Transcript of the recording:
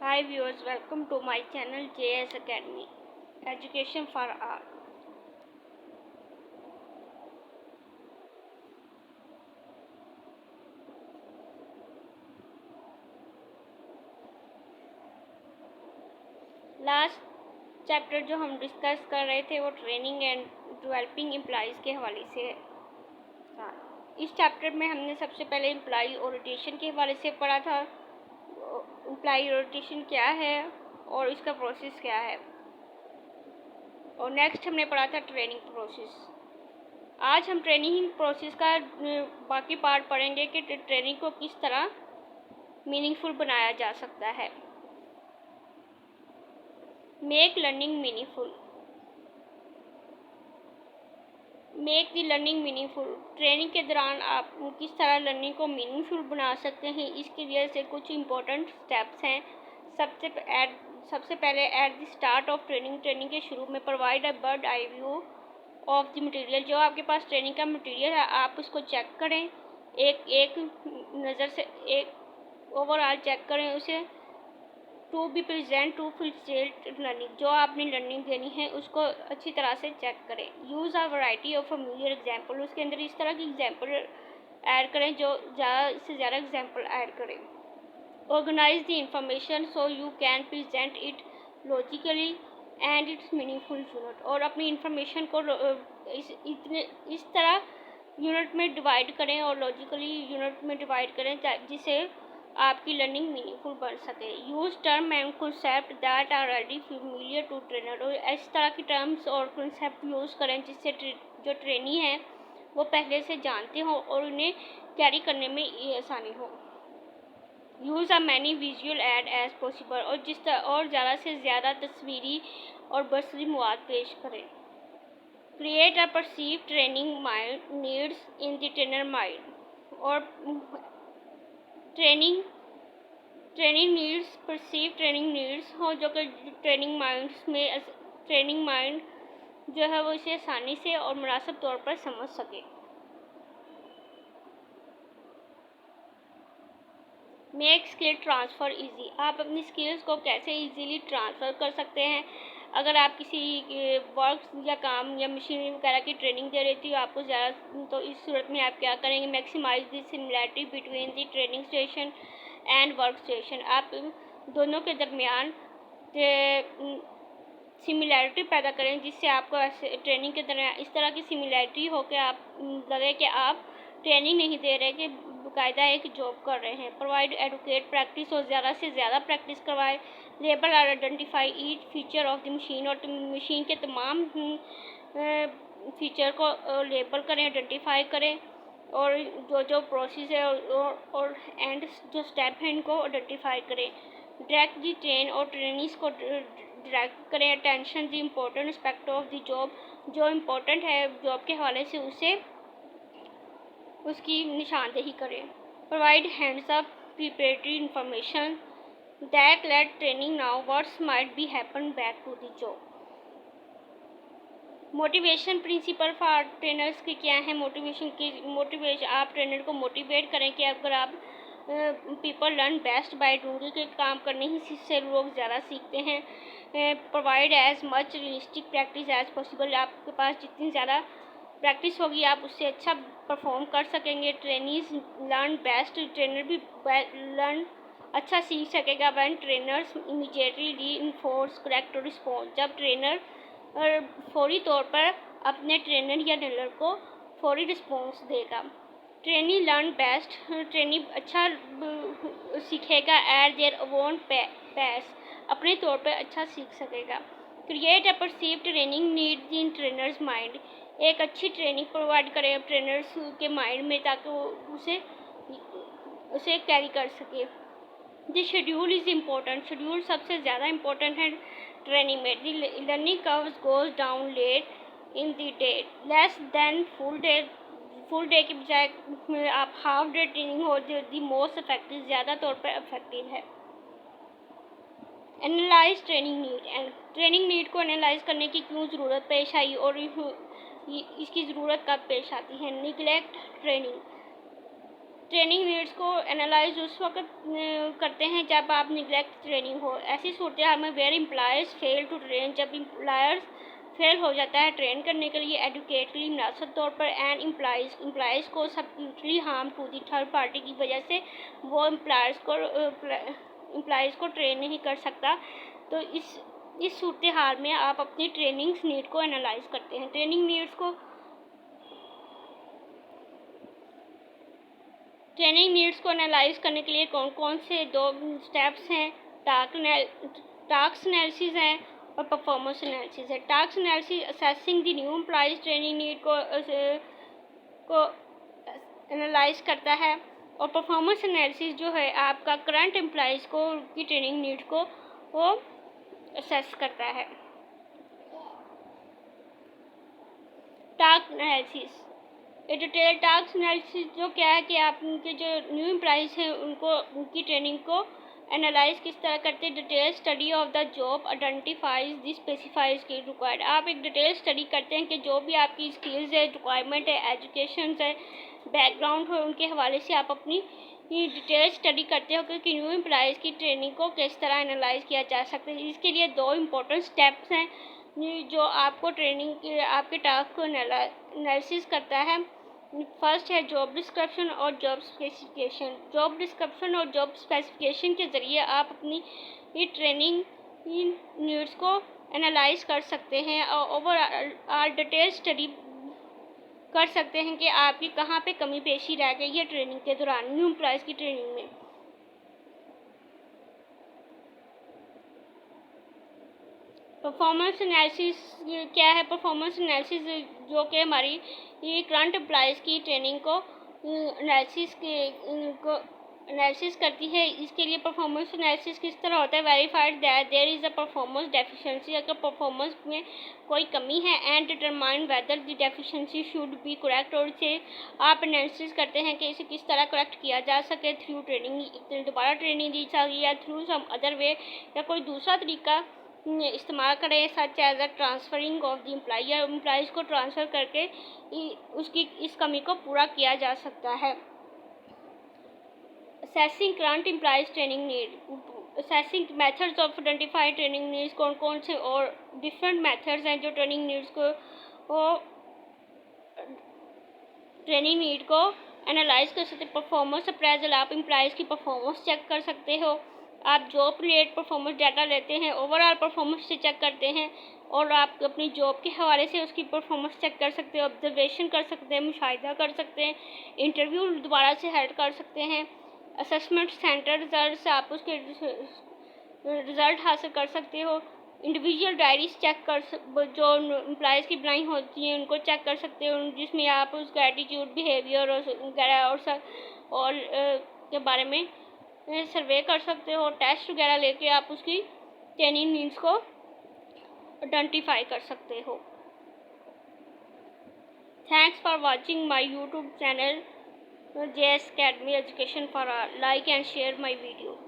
Hi viewers, welcome to my channel JS Academy Education for All. Last chapter जो हम discuss कर रहे थे वो ट्रेनिंग एंड डेवलपिंग एम्प्लॉयज़ के हवाले से था। इस चैप्टर में हमने सबसे पहले एम्प्लॉय ओरिएंटेशन के हवाले से पढ़ा था। एम्प्लॉय ओरिएंटेशन क्या है और इसका प्रोसेस क्या है, और नेक्स्ट हमने पढ़ा था ट्रेनिंग प्रोसेस। आज हम ट्रेनिंग प्रोसेस का बाकी पार्ट पढ़ेंगे कि ट्रेनिंग को किस तरह मीनिंगफुल बनाया जा सकता है। Make learning meaningful. Make the learning meaningful. Training के दौरान आप किस तरह लर्निंग को मीनिंगफुल बना सकते हैं, इसके लिए से कुछ इम्पोर्टेंट स्टेप्स हैं। सबसे पहले at the start of training के शुरू में provide a bird eye view of the material. जो आपके पास ट्रेनिंग का मटेरियल है आप उसको चेक करें, एक नज़र से एक ओवरऑल चेक करें उसे। To be present to facilitate learning. जो आपने लर्निंग देनी है उसको अच्छी तरह से चेक करें। Use a variety of familiar example. उसके अंदर इस तरह की एग्जाम्पल ऐड करें जो ज़्यादा से ज़्यादा एग्जाम्पल ऐड करें। Organize the information so you can present it logically and its meaningful unit. और अपनी इंफॉर्मेशन को इस तरह यूनिट में डिवाइड करें और लॉजिकली यूनिट में डिवाइड करें जिससे आपकी लर्निंग मीनिंगफुल बन सके। Use term and concept that are already familiar to trainer. और इस तरह की टर्म्स और कंसेप्ट यूज़ करें जिससे जो ट्रेनी है वो पहले से जानते हो और उन्हें कैरी करने में ये आसानी हो। Use a many visual aid as possible. और ज़्यादा से ज़्यादा तस्वीरी और बसरी मवाद पेश करें। Create a perceive training mind needs in the trainer mind. और training needs perceive training needs हो जो कि ट्रेनिंग माइंड जो है वो इसे आसानी से और मुनासिब तौर पर समझ सके। Make skill transfer easy. आप अपनी स्किल्स को कैसे इजीली ट्रांसफ़र कर सकते हैं। अगर आप किसी वर्क या काम या मशीनरी वगैरह की ट्रेनिंग दे रही थी आपको ज़्यादा, तो इस सूरत में आप क्या करेंगे, maximize the similarity between the training station and work station. आप दोनों के दरमियान सिमिलैरिटी पैदा करें जिससे आपको ऐसे ट्रेनिंग के दरमियान इस तरह की सिमिलैरिटी हो कि आप लगे कि आप ट्रेनिंग नहीं दे रहे कि बाकायदा एक जॉब कर रहे हैं। Provide adequate practice. और ज़्यादा से ज़्यादा प्रैक्टिस करवाए। लेबल और identify each feature of the machine. और मशीन के तमाम फीचर को लेबल करें, आइडेंटिफाई करें, और जो प्रोसेस है और एंड जो स्टेप है इनको आइडेंटिफाई करें। डायरेक्ट दी ट्रेन और ट्रेनिंग्स को डायरेक्ट करें। Attention the important aspect of the job. जो इम्पोर्टेंट है जॉब के हवाले से उसे उसकी निशानदेही करें। Provide hands up preparatory information that let training now what's might be happen back to the job. Motivation principle for trainers की क्या है। मोटिवेशन आप ट्रेनर को मोटिवेट करें कि अगर आप people learn best by doing के काम करने ही से लोग ज़्यादा सीखते हैं। Provide as much realistic practice as possible. आपके पास जितनी ज़्यादा प्रैक्टिस होगी आप उससे अच्छा परफॉर्म कर सकेंगे। Trainees learn best. ट्रेनर भी लर्न अच्छा सीख सकेगा when trainers immediately reinforce correct response. जब ट्रेनर और फौरी तौर पर अपने ट्रेनर या डीलर को फौरी रिस्पॉन्स देगा। Trainee learn best. ट्रेनी अच्छा सीखेगा एट देयर ओन पेस। अपने तौर पर अच्छा सीख सकेगा। Create a perceive training need in trainers mind. एक अच्छी ट्रेनिंग प्रोवाइड करें ट्रेनर्स के माइंड में ताकि वो उसे कैरी कर सके। The schedule is important. Schedule सबसे ज़्यादा इम्पोर्टेंट है ट्रेनिंग में। The learning curves goes down let in the day less than full day के बजाय आप हाफ डे ट्रेनिंग हो जो दी मोस्ट इफेक्टिव, ज़्यादा तौर पर इफेक्टिव है। Analyse training need. And training need को एनालाइज करने की क्यों ज़रूरत पेश आई और इसकी ज़रूरत कब पेश आती है। Neglect training. ट्रेनिंग नीड्स को एनालाइज उस वक्त करते हैं जब आप निगलेक्ट ट्रेनिंग हो। ऐसी सूरत हाल में where employees fail to train, जब एम्प्लॉयर्स फेल हो जाता है ट्रेन करने के लिए एडुकेटली मुनासिब तौर पर, एंड एम्प्लॉयज़ को subsequently harm to the third party की वजह से वो एम्प्लॉयज़ को ट्रेन नहीं कर सकता। तो इस सूरत हाल में आप अपनी ट्रेनिंग नीड को एनालाइज करते हैं। ट्रेनिंग नीड्स को एनालाइज करने के लिए कौन कौन से 2 स्टेप्स हैं? टास्क एनालिसिस है और परफॉर्मेंस एनालिसिस है। Task analysis assessing the new employees training need को एनालाइज करता है, और परफॉर्मेंस एनालिसिस जो है आपका करंट एम्प्लॉयज़ को की ट्रेनिंग नीड को वो असेस करता है। टास्क एनालिसिस, ये डिटेल टास्क एनालिसिस जो क्या है कि आप उनके जो न्यू एम्प्लॉयज़ हैं उनको उनकी ट्रेनिंग को एनालाइज किस तरह करते हैं? Detail study of the job identifies the specified skill required. आप एक डिटेल स्टडी करते हैं कि जो भी आपकी स्किल्स है, रिक्वायरमेंट है, एजुकेशन है, बैकग्राउंड है, उनके हवाले से आप अपनी डिटेल स्टडी करते हो कि न्यू एम्प्लॉयज़ की ट्रेनिंग को किस तरह एनालाइज किया जा सकता है। इसके लिए 2 इम्पोर्टेंट स्टेप्स हैं जो आपको ट्रेनिंग के आपके टास्क को एनालिसिस करता है। फर्स्ट है जॉब डिस्क्रिप्शन और जॉब स्पेसिफिकेशन। जॉब डिस्क्रिप्शन और जॉब स्पेसिफिकेशन के ज़रिए आप अपनी ट्रेनिंग नीड्स को एनालाइज कर सकते हैं और ओवरऑल डिटेल स्टडी कर सकते हैं कि आपकी कहाँ पे कमी पेशी रह गई है ट्रेनिंग के दौरान, न्यू एम्प्लॉयज़ की ट्रेनिंग में। परफॉर्मेंस एनालिसिस क्या है? परफॉर्मेंस एनालिसिस जो कि हमारी ये करंट एम्प्लॉयज़ की ट्रेनिंग को एनालिसिस करती है। इसके लिए परफॉर्मेंस एनालिसिस किस तरह होता है? Verified that there is a performance deficiency, अगर परफॉर्मेंस में कोई कमी है, and determine whether the deficiency should be correct, और इसे आप एनालिसिस करते हैं कि इसे किस तरह करेक्ट किया जा सके थ्रू ट्रेनिंग, दोबारा ट्रेनिंग दी जाए या थ्रू सम अदर वे, या कोई दूसरा तरीका इस्तेमाल करें, such as a transferring of the employee, या एम्प्लॉयज़ को ट्रांसफ़र करके उसकी इस कमी को पूरा किया जा सकता है। Assessing current employees training need, assessing methods of identify training needs, कौन कौन से और डिफरेंट मेथड्स हैं जो ट्रेनिंग नीड्स को ट्रेनिंग नीड को एनालाइज कर सकते हैं। परफॉर्मेंस अप्रेजल, आप एम्प्लॉयज़ की परफॉर्मेंस चेक कर सकते हो। आप जॉब रिलेटेड परफॉर्मेंस डाटा लेते हैं, ओवरऑल परफॉर्मेंस से चेक करते हैं, और आप अपनी जॉब के हवाले से उसकी परफॉर्मेंस चेक कर सकते हो, ऑब्जर्वेशन कर सकते हैं, मुशाहिदा कर सकते हैं, इंटरव्यू दोबारा से हेल्ड कर सकते हैं, असेसमेंट सेंटर रिजल्ट आप उसके रिज़ल्ट हासिल कर सकते हो, इंडिविजुअल डायरीज चेक कर जो एम्प्लॉयज़ की बनाई होती हैं उनको चेक कर सकते हो, जिसमें आप उसका एटीट्यूड, बिहेवियर वगैरह और के बारे में सर्वे कर सकते हो। टेस्ट वगैरह लेके आप उसकी ट्रेनिंग नीड्स को आइडेंटिफाई कर सकते हो। Thanks for watching my YouTube channel JS Academy Education for All. Like and share my video.